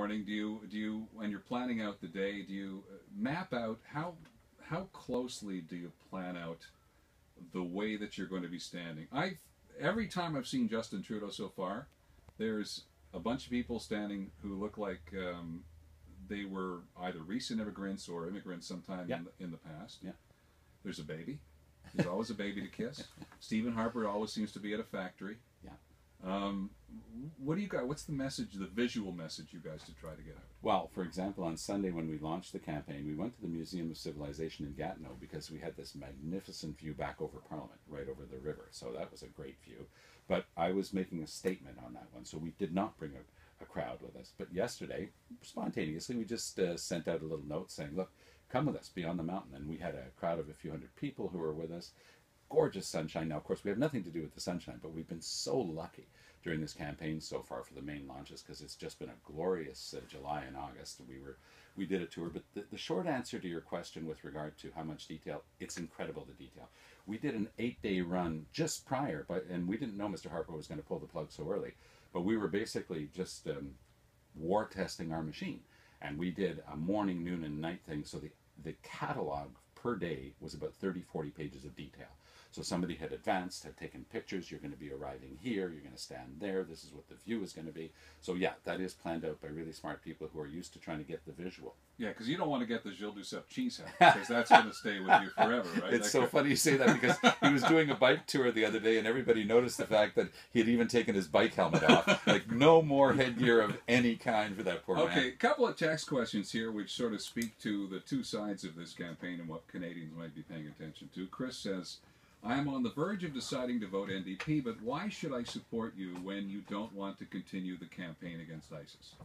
morning, do you when you're planning out the day, do you map out how closely do you plan out the way that you're going to be standing? Every time I've seen Justin Trudeau so far, there's a bunch of people standing who look like they were either recent immigrants or immigrants sometime in the past. Yeah. There's a baby. There's always a baby to kiss. Stephen Harper always seems to be at a factory. Yeah. What do you guys? What's the message, the visual message you guys to try to get out? Well, for example, on Sunday when we launched the campaign, we went to the Museum of Civilization in Gatineau because we had this magnificent view back over Parliament, right over the river. So that was a great view. But I was making a statement on that one, so we did not bring a crowd with us. But yesterday, spontaneously, we just sent out a little note saying, look, come with us beyond the mountain. And we had a crowd of a few hundred people who were with us. Gorgeous sunshine. Now, of course, we have nothing to do with the sunshine, but we've been so lucky during this campaign so far for the main launches because it's just been a glorious July and August. We did a tour, but the short answer to your question with regard to how much detail, it's incredible the detail. We did an 8-day run just prior, and we didn't know Mr. Harper was going to pull the plug so early, but we were basically just war testing our machine, and we did a morning, noon, and night thing. So the catalog per day was about 30-40 pages of detail. So somebody had advanced, had taken pictures, you're going to be arriving here, you're going to stand there, this is what the view is going to be. So yeah, that is planned out by really smart people who are used to trying to get the visual. Yeah, because you don't want to get the Gilles Duceppe cheese hat, because that's going to stay with you forever, right? It's so funny you say that because he was doing a bike tour the other day and everybody noticed the fact that he had even taken his bike helmet off. Like no more headgear of any kind for that poor man. Okay, a couple of text questions here which sort of speak to the two sides of this campaign and what Canadians might be paying attention to. Chris says, I am on the verge of deciding to vote NDP, but why should I support you when you don't want to continue the campaign against ISIS?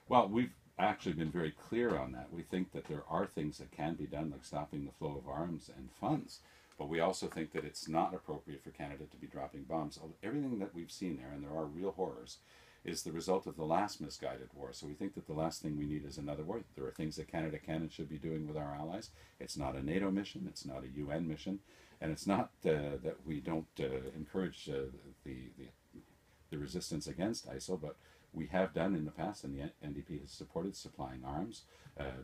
Well, we've actually been very clear on that. We think that there are things that can be done, like stopping the flow of arms and funds, but we also think that it's not appropriate for Canada to be dropping bombs. Everything that we've seen there, and there are real horrors, is the result of the last misguided war. So we think that the last thing we need is another war. There are things that Canada can and should be doing with our allies. It's not a NATO mission, it's not a UN mission, and it's not that we don't encourage the resistance against ISIL, but we have done in the past, and the NDP has supported supplying arms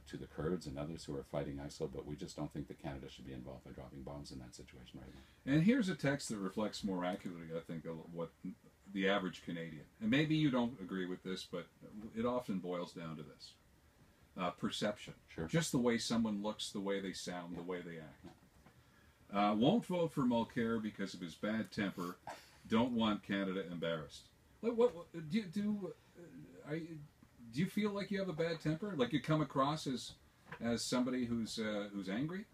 to the Kurds and others who are fighting ISIL, but we just don't think that Canada should be involved by dropping bombs in that situation right now. And here's a text that reflects more accurately, I think, what the average Canadian, and maybe you don't agree with this, but it often boils down to this. Perception. Sure. Just the way someone looks, the way they sound, the way they act. Won't vote for Mulcair because of his bad temper. Don't want Canada embarrassed. What do you feel like you have a bad temper? Like you come across as somebody who's angry?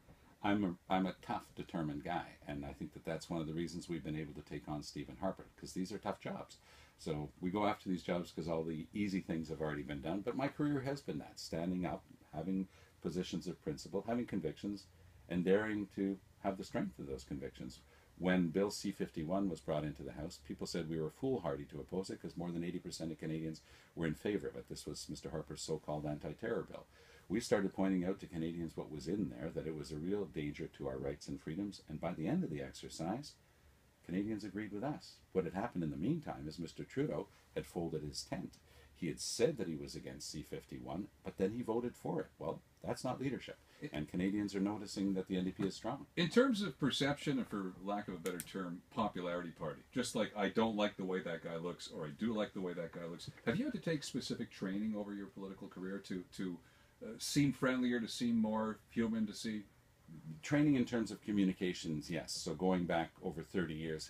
I'm a tough, determined guy, and I think that that's one of the reasons we've been able to take on Stephen Harper, because these are tough jobs. So we go after these jobs because all the easy things have already been done, but my career has been that, standing up, having positions of principle, having convictions, and daring to have the strength of those convictions. When Bill C-51 was brought into the House, people said we were foolhardy to oppose it because more than 80% of Canadians were in favor of it. This was Mr. Harper's so-called anti-terror bill. We started pointing out to Canadians what was in there, that it was a real danger to our rights and freedoms, and by the end of the exercise, Canadians agreed with us. What had happened in the meantime is Mr. Trudeau had folded his tent. He had said that he was against C-51, but then he voted for it. Well, that's not leadership. And Canadians are noticing that the NDP is strong. In terms of perception, and for lack of a better term, popularity party, just like I don't like the way that guy looks, or I do like the way that guy looks, have you had to take specific training over your political career to seem friendlier, to seem more human, to see? Training in terms of communications, yes. So going back over 30 years,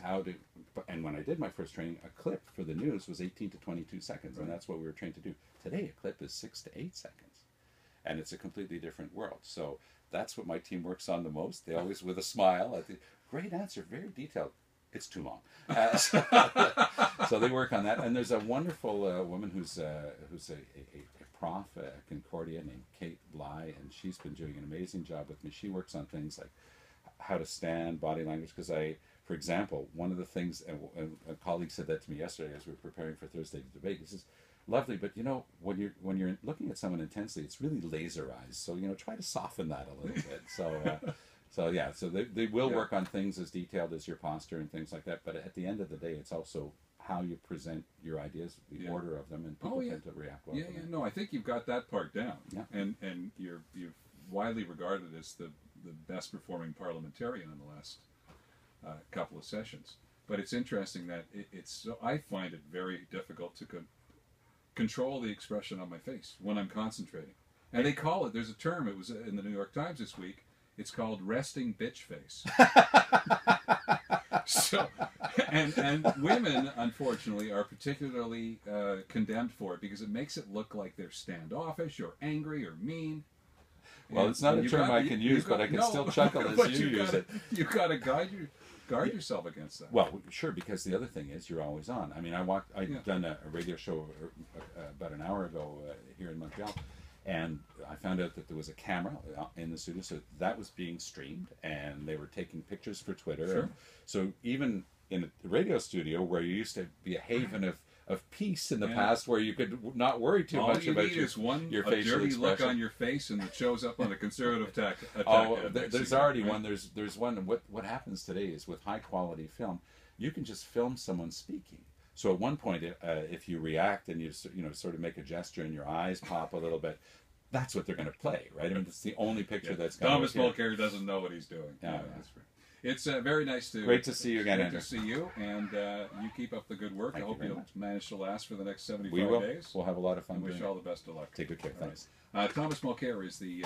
and when I did my first training, a clip for the news was 18 to 22 seconds, and that's what we were trained to do. Today, a clip is 6 to 8 seconds. And it's a completely different world. So that's what my team works on the most. They always, with a smile, great answer, very detailed. It's too long. So they work on that. And there's a wonderful woman who's a prof at Concordia named Kate Bly, and she's been doing an amazing job with me. She works on things like how to stand, body language, because for example, one of the things, and a colleague said that to me yesterday as we were preparing for Thursday's debate, he says, lovely, but when you're looking at someone intensely, it's really laserized. So try to soften that a little bit. So they will work on things as detailed as your posture and things like that. But at the end of the day, it's also how you present your ideas, the order of them, and people tend to react well. Yeah, no, I think you've got that part down. Yeah. And you're widely regarded as the best performing parliamentarian in the last couple of sessions. But it's interesting that I find it very difficult to control the expression on my face when I'm concentrating. And they call it, there's a term, it was in the New York Times this week, it's called resting bitch face. So, and women, unfortunately, are particularly condemned for it because it makes it look like they're standoffish or angry or mean. Well, it's not a term I can use, but I can still chuckle as you use it. You've got to guard yourself against that. Well, sure, because the other thing is you're always on. I mean, I'd done a radio show about an hour ago here in Montreal, and I found out that there was a camera in the studio, so that was being streamed, and they were taking pictures for Twitter. Sure. So even in a radio studio where you used to be a haven of peace in the past, where you could not worry too much about your facial dirty expression. look on your face, and it shows up on a conservative attack. There's already one. There's one. What happens today is with high quality film, you can just film someone speaking. So at one point, if you react and you sort of make a gesture and your eyes pop a little bit, that's what they're going to play, right? I mean, it's the only picture that's going Thomas Mulcair doesn't know what he's doing. Yeah, that's right. It's very nice to... Great to see you again, Andrew. Great to see you, and you keep up the good work. I hope you'll manage to last for the next 75 we will. days. We'll have a lot of fun. I wish you all the best of luck. Take good care. Thanks. Thomas Mulcair is the